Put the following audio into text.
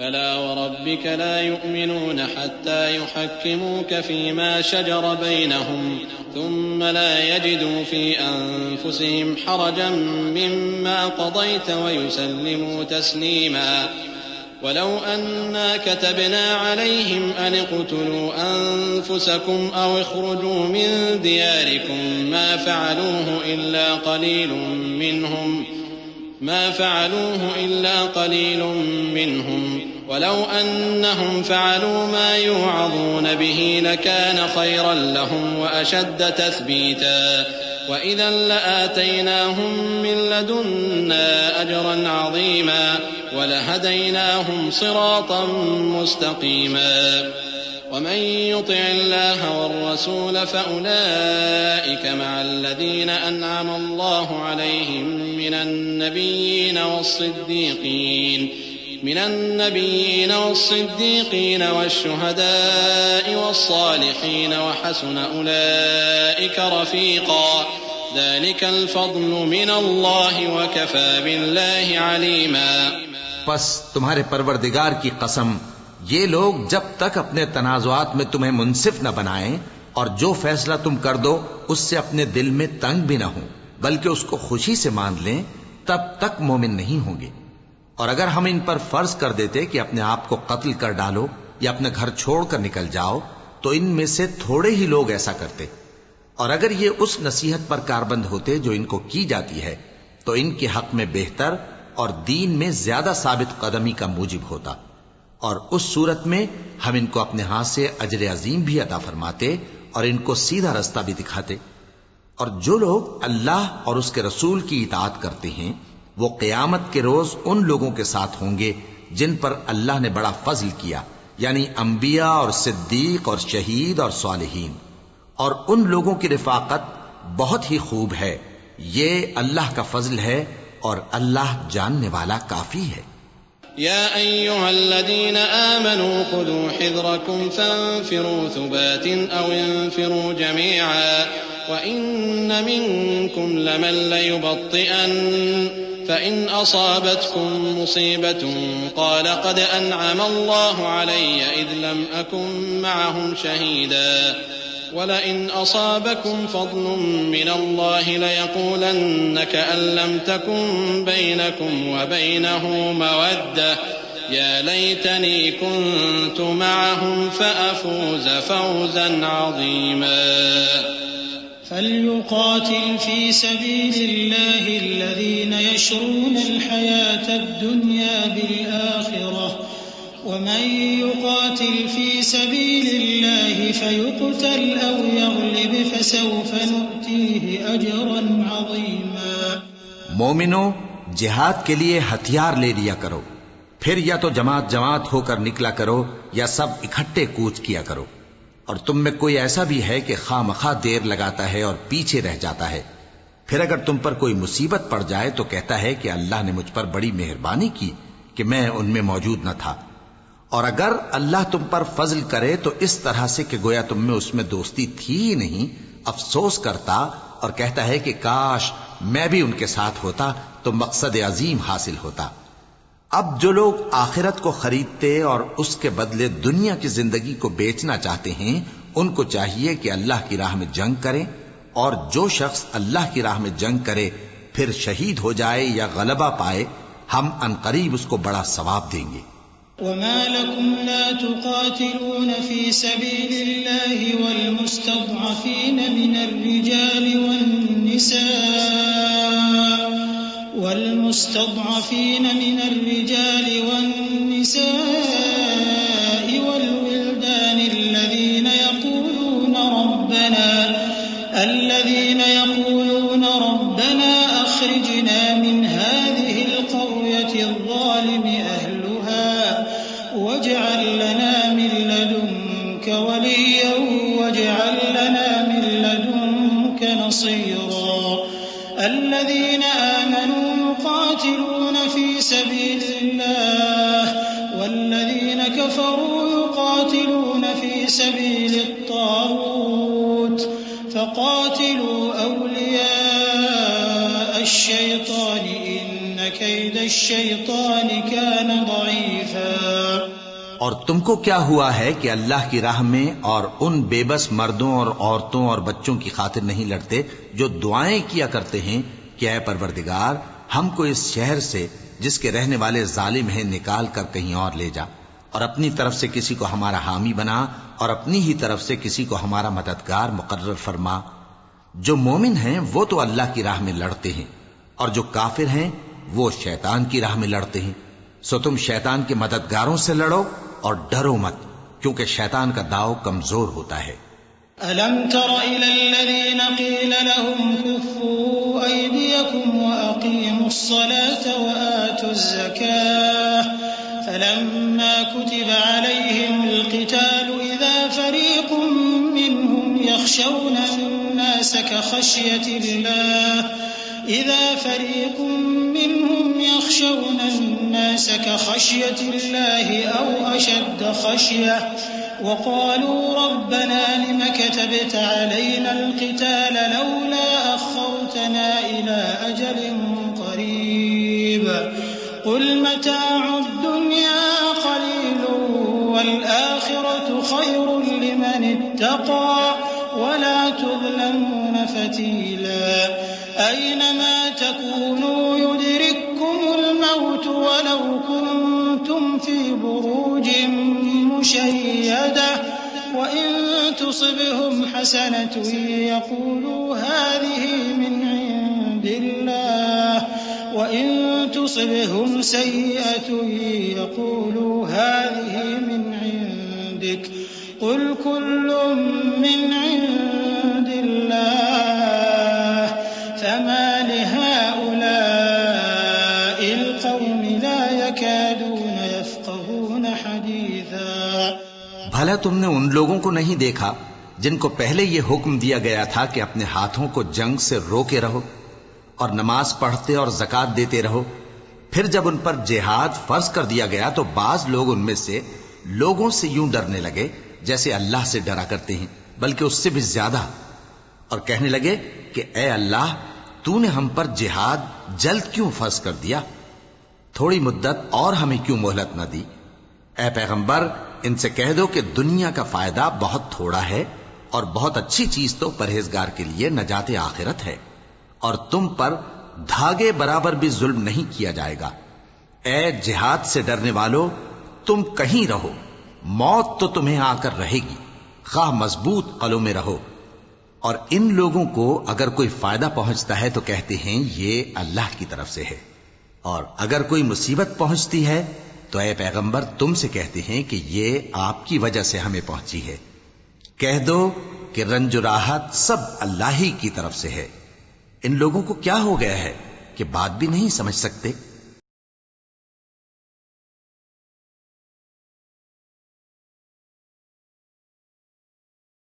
فلا وربك لا يؤمنون حتى يحكموك فيما شجر بينهم ثم لا يجدوا في أنفسهم حرجا مما قضيت ويسلموا تسليما ولو أنا كتبنا عليهم أن اقتلوا أنفسكم أو اخرجوا من دياركم ما فعلوه إلا قليل منهم ولو أنهم فعلوا ما يوعظون به لكان خيرا لهم وأشد تثبيتا وإذا لآتيناهم من لدنا أجرا عظيما ولهديناهم صراطا مستقيما ومن يطع الله والرسول فأولئك مع الذين أنعم الله عليهم من النبيين والصديقين والشهداء والصالحين وحسن أولئك رفيقا ذلك الفضل من الله وكفى بالله عليما. پس تمہارے پروردگار کی قسم، یہ لوگ جب تک اپنے تنازعات میں تمہیں منصف نہ بنائیں اور جو فیصلہ تم کر دو اس سے اپنے دل میں تنگ بھی نہ ہوں بلکہ اس کو خوشی سے مان لیں، تب تک مومن نہیں ہوں گے. اور اگر ہم ان پر فرض کر دیتے کہ اپنے آپ کو قتل کر ڈالو یا اپنے گھر چھوڑ کر نکل جاؤ تو ان میں سے تھوڑے ہی لوگ ایسا کرتے. اور اگر یہ اس نصیحت پر کاربند ہوتے جو ان کو کی جاتی ہے تو ان کے حق میں بہتر اور دین میں زیادہ ثابت قدمی کا موجب ہوتا، اور اس صورت میں ہم ان کو اپنے ہاتھ سے اجر عظیم بھی عطا فرماتے اور ان کو سیدھا رستہ بھی دکھاتے. اور جو لوگ اللہ اور اس کے رسول کی اطاعت کرتے ہیں وہ قیامت کے روز ان لوگوں کے ساتھ ہوں گے جن پر اللہ نے بڑا فضل کیا، یعنی انبیاء اور صدیق اور شہید اور صالحین. اور ان لوگوں کی رفاقت بہت ہی خوب ہے. یہ اللہ کا فضل ہے اور اللہ جاننے والا کافی ہے. يا أيها الذين آمنوا خذوا حذركم فانفروا ثبات أو انفروا جميعا وإن منكم لمن ليبطئن فإن أصابتكم مصيبة قال قد أنعم الله علي إذ لم أكن معهم شهيدا ولئن أصابكم فضل من الله ليقولن كأن لم تكن بينكم وبينه مودة يا ليتني كنت معهم فأفوز فوزا عظيما. فليقاتل في سبيل الله الذين يشرون الحياة الدنيا بالآخرة ومن يقاتل في سبيل الله فيقتل أو يغلب فسوف نؤتيه أجرا عظيما. مومنو، جہاد کے لیے ہتھیار لے لیا کرو، پھر یا تو جماعت جماعت ہو کر نکلا کرو یا سب اکٹھے کوچ کیا کرو. اور تم میں کوئی ایسا بھی ہے کہ خواہ مخواہ دیر لگاتا ہے اور پیچھے رہ جاتا ہے، پھر اگر تم پر کوئی مصیبت پڑ جائے تو کہتا ہے کہ اللہ نے مجھ پر بڑی مہربانی کی کہ میں ان میں موجود نہ تھا. اور اگر اللہ تم پر فضل کرے تو اس طرح سے کہ گویا تم میں اس میں دوستی تھی ہی نہیں، افسوس کرتا اور کہتا ہے کہ کاش میں بھی ان کے ساتھ ہوتا تو مقصد عظیم حاصل ہوتا. اب جو لوگ آخرت کو خریدتے اور اس کے بدلے دنیا کی زندگی کو بیچنا چاہتے ہیں ان کو چاہیے کہ اللہ کی راہ میں جنگ کریں، اور جو شخص اللہ کی راہ میں جنگ کرے پھر شہید ہو جائے یا غلبہ پائے ہم عنقریب اس کو بڑا ثواب دیں گے. وما لكم لا تقاتلون في سبيل الله والمستضعفين من الرجال والنساء والولدان الذين يقولون ربنا أخرجنا من هذه القرية الظالم أهلها واجعل لنا من لدنك وليا واجعل لنا من لدنك نصيرا. الذين آمنوا يقاتلون في سبيل الله والذين كفروا يقاتلون في سبيل الطاغوت فقاتلوا أولياء الشيطان إن كيد الشيطان كان ضعيفا. اور تم کو کیا ہوا ہے کہ اللہ کی راہ میں اور ان بے بس مردوں اور عورتوں اور بچوں کی خاطر نہیں لڑتے جو دعائیں کیا کرتے ہیں کہ اے پروردگار ہم کو اس شہر سے جس کے رہنے والے ظالم ہیں نکال کر کہیں اور لے جا، اور اپنی طرف سے کسی کو ہمارا حامی بنا اور اپنی ہی طرف سے کسی کو ہمارا مددگار مقرر فرما۔ جو مومن ہیں وہ تو اللہ کی راہ میں لڑتے ہیں، اور جو کافر ہیں وہ شیطان کی راہ میں لڑتے ہیں، سو تم شیطان کے مددگاروں سے لڑو اور ڈرو مت، کیونکہ شیطان کا داؤ کمزور ہوتا ہے۔ أَلَمْ تَرَ إِلَى الَّذِينَ قِيلَ لَهُمْ كُفُّوا أَيْدِيَكُمْ وَأَقِيمُوا الصَّلَاةَ وَآتُوا الزَّكَاةَ فَلَمَّا كُتِبَ عَلَيْهِمُ الْقِتَالُ إِذَا فَرِيقٌ مِّنْهُمْ يَخْشَوْنَ النَّاسَ كَخَشْيَةِ اللَّهِ أَوْ أَشَدَّ خَشْيَةً وقالوا ربنا لم كتبت علينا القتال لولا أخرتنا إلى أجل قريب قل متاع الدنيا قليل والآخرة خير لمن اتقى ولا تظلمون فتيلا أينما تكونوا يدرككم الموت ولو كنتم في بروج مشيدة وإن تصبهم حسنة يقولوا هذه من عند الله وإن تصبهم سيئة يقولوا هذه من عندك قل كل من عند الله فما لهؤلاء القوم لا يكادون يفقهون حديثا۔ بھلا تم نے ان لوگوں کو نہیں دیکھا جن کو پہلے یہ حکم دیا گیا تھا کہ اپنے ہاتھوں کو جنگ سے روکے رہو اور نماز پڑھتے اور زکوٰۃ دیتے رہو، پھر جب ان پر جہاد فرض کر دیا گیا تو بعض لوگ ان میں سے لوگوں سے یوں ڈرنے لگے جیسے اللہ سے ڈرا کرتے ہیں، بلکہ اس سے بھی زیادہ، اور کہنے لگے کہ اے اللہ تو نے ہم پر جہاد جلد کیوں فرض کر دیا، تھوڑی مدت اور ہمیں کیوں مہلت نہ دی۔ اے پیغمبر ان سے کہہ دو کہ دنیا کا فائدہ بہت تھوڑا ہے اور بہت اچھی چیز تو پرہیزگار کے لیے نجات آخرت ہے، اور تم پر دھاگے برابر بھی ظلم نہیں کیا جائے گا۔ اے جہاد سے ڈرنے والو تم کہیں رہو، موت تو تمہیں آ کر رہے گی، خواہ مضبوط قلعوں میں رہو۔ اور ان لوگوں کو اگر کوئی فائدہ پہنچتا ہے تو کہتے ہیں یہ اللہ کی طرف سے ہے، اور اگر کوئی مصیبت پہنچتی ہے تو اے پیغمبر تم سے کہتے ہیں کہ یہ آپ کی وجہ سے ہمیں پہنچی ہے۔ کہہ دو کہ رنج و راحت سب اللہ ہی کی طرف سے ہے۔ ان لوگوں کو کیا ہو گیا ہے کہ بات بھی نہیں سمجھ سکتے؟